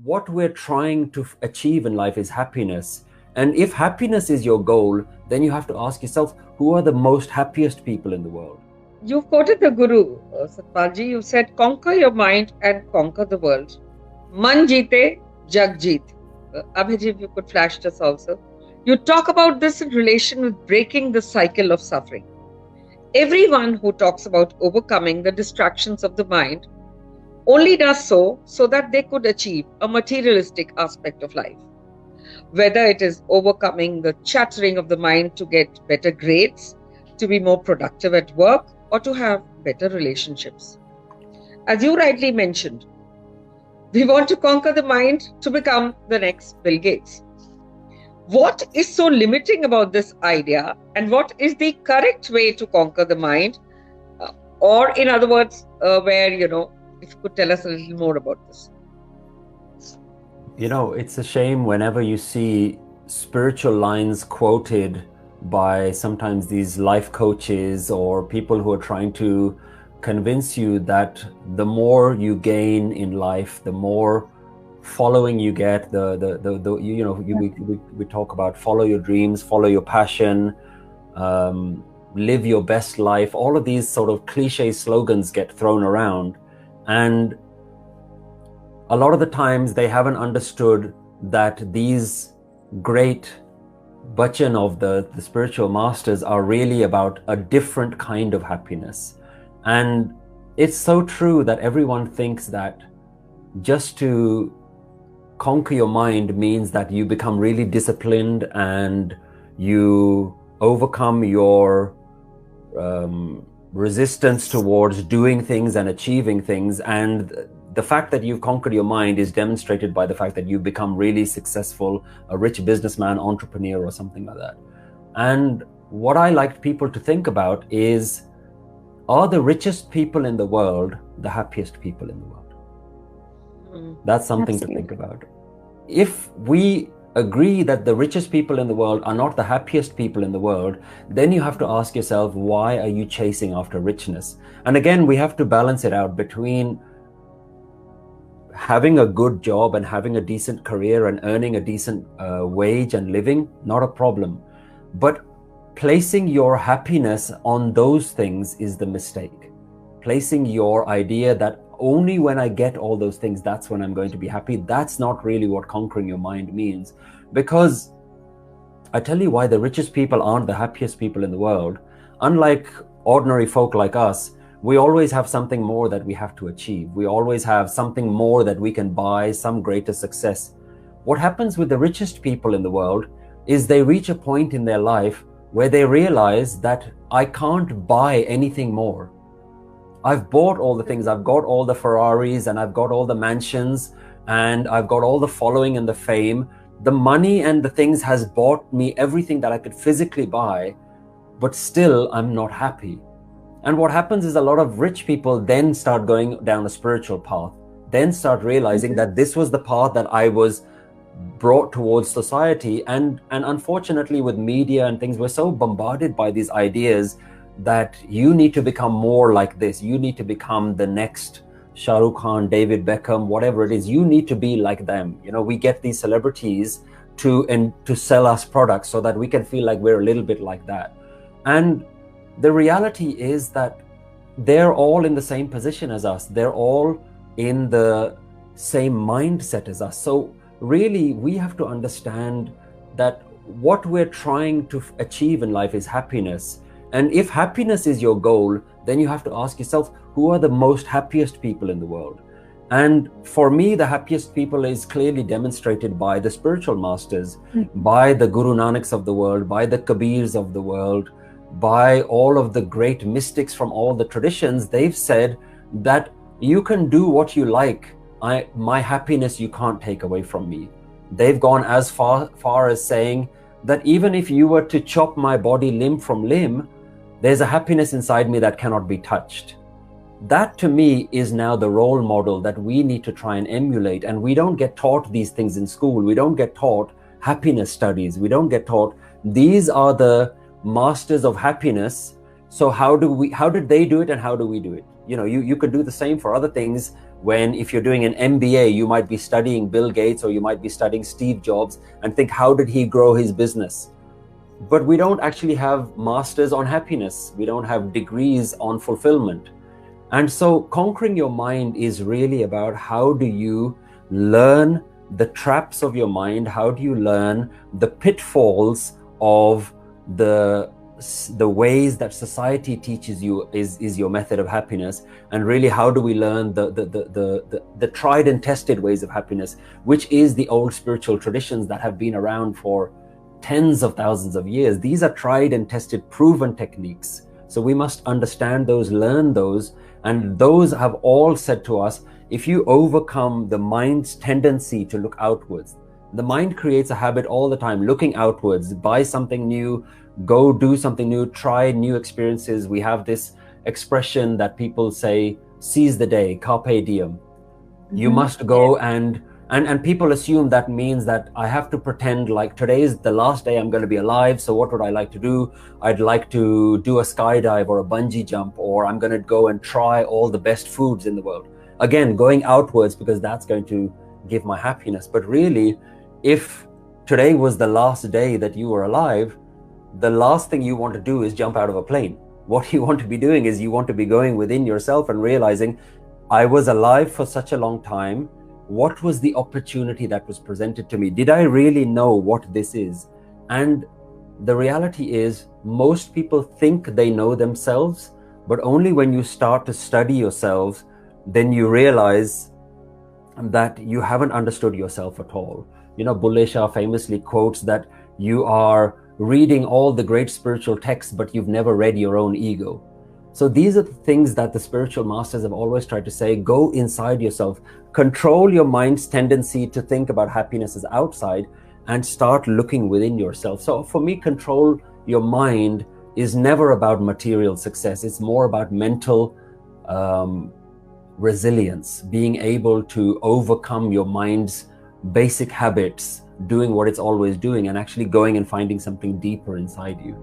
what we're trying to achieve in life is happiness. And if happiness is your goal, then you have to ask yourself, who are the most happiest people in the world? You've quoted the Guru, Satpalji. You said, conquer your mind and conquer the world. Man jeete, jag jeet. Abhijit, you could flash this also. You talk about this in relation with breaking the cycle of suffering. Everyone who talks about overcoming the distractions of the mind only does so that they could achieve a materialistic aspect of life. Whether it is overcoming the chattering of the mind to get better grades, to be more productive at work, or to have better relationships. As you rightly mentioned, we want to conquer the mind to become the next Bill Gates. What is so limiting about this idea, and what is the correct way to conquer the mind? Or in other words, if you could tell us a little more about this. It's a shame whenever you see spiritual lines quoted by sometimes these life coaches or people who are trying to convince you that the more you gain in life, the more following you get. We talk about follow your dreams, follow your passion, live your best life. All of these sort of cliche slogans get thrown around, and a lot of the times they haven't understood that these great bachan of the spiritual masters are really about a different kind of happiness. And it's so true that everyone thinks that just to conquer your mind means that you become really disciplined and you overcome your resistance towards doing things and achieving things. And the fact that you've conquered your mind is demonstrated by the fact that you've become really successful, a rich businessman, entrepreneur, or something like that. And what I like people to think about is, are the richest people in the world the happiest people in the world? That's something Absolutely. To think about. If we agree that the richest people in the world are not the happiest people in the world, then you have to ask yourself, why are you chasing after richness? And again, we have to balance it out between having a good job and having a decent career and earning a decent wage and living, not a problem. But placing your happiness on those things is the mistake. Placing your idea that only when I get all those things, that's when I'm going to be happy, that's not really what conquering your mind means. Because I tell you why the richest people aren't the happiest people in the world. Unlike ordinary folk like us, we always have something more that we have to achieve. We always have something more that we can buy, some greater success. What happens with the richest people in the world is they reach a point in their life where they realize that I can't buy anything more. I've bought all the things. I've got all the Ferraris and I've got all the mansions and I've got all the following and the fame. The money and the things has bought me everything that I could physically buy, but still I'm not happy. And what happens is a lot of rich people then start going down a spiritual path, then start realizing that this was the path that I was brought towards society. And unfortunately with media and things, we're so bombarded by these ideas that you need to become more like this. You need to become the next Shah Rukh Khan, David Beckham, whatever it is. You need to be like them. We get these celebrities to sell us products so that we can feel like we're a little bit like that. And the reality is that they're all in the same position as us. They're all in the same mindset as us. So really, we have to understand that what we're trying to achieve in life is happiness. And if happiness is your goal, then you have to ask yourself, who are the most happiest people in the world? And for me, the happiest people is clearly demonstrated by the spiritual masters, by the Guru Nanaks of the world, by the Kabirs of the world, by all of the great mystics from all the traditions. They've said that you can do what you like. My happiness you can't take away from me. They've gone as far as saying that even if you were to chop my body limb from limb, there's a happiness inside me that cannot be touched. That to me is now the role model that we need to try and emulate. And we don't get taught these things in school. We don't get taught happiness studies. We don't get taught these are the masters of happiness. So how did they do it and how do we do it? You could do the same for other things, when if you're doing an MBA, you might be studying Bill Gates or you might be studying Steve Jobs and think, how did he grow his business? But we don't actually have masters on happiness. We don't have degrees on fulfillment. And so conquering your mind is really about how do you learn the traps of your mind? How do you learn the pitfalls of the ways that society teaches you is your method of happiness? And really, how do we learn the tried and tested ways of happiness, which is the old spiritual traditions that have been around for tens of thousands of years? These are tried and tested, proven techniques. So we must understand those, learn those, and those have all said to us, if you overcome the mind's tendency to look outwards, the mind creates a habit all the time, looking outwards, buy something new, go do something new, try new experiences. We have this expression that people say, seize the day, carpe diem. You must go and people assume that means that I have to pretend like today is the last day I'm going to be alive. So what would I like to do? I'd like to do a skydive or a bungee jump, or I'm going to go and try all the best foods in the world. Again, going outwards because that's going to give my happiness. But really, if today was the last day that you were alive, the last thing you want to do is jump out of a plane. What you want to be doing is you want to be going within yourself and realizing, I was alive for such a long time. What was the opportunity that was presented to me? Did I really know what this is? And the reality is, most people think they know themselves, but only when you start to study yourselves, then you realize that you haven't understood yourself at all. You know, Bulle Shah famously quotes that you are reading all the great spiritual texts, but you've never read your own ego. So these are the things that the spiritual masters have always tried to say. Go inside yourself, control your mind's tendency to think about happiness as outside, and start looking within yourself. So for me, control your mind is never about material success. It's more about mental resilience, being able to overcome your mind's basic habits, doing what it's always doing, and actually going and finding something deeper inside you.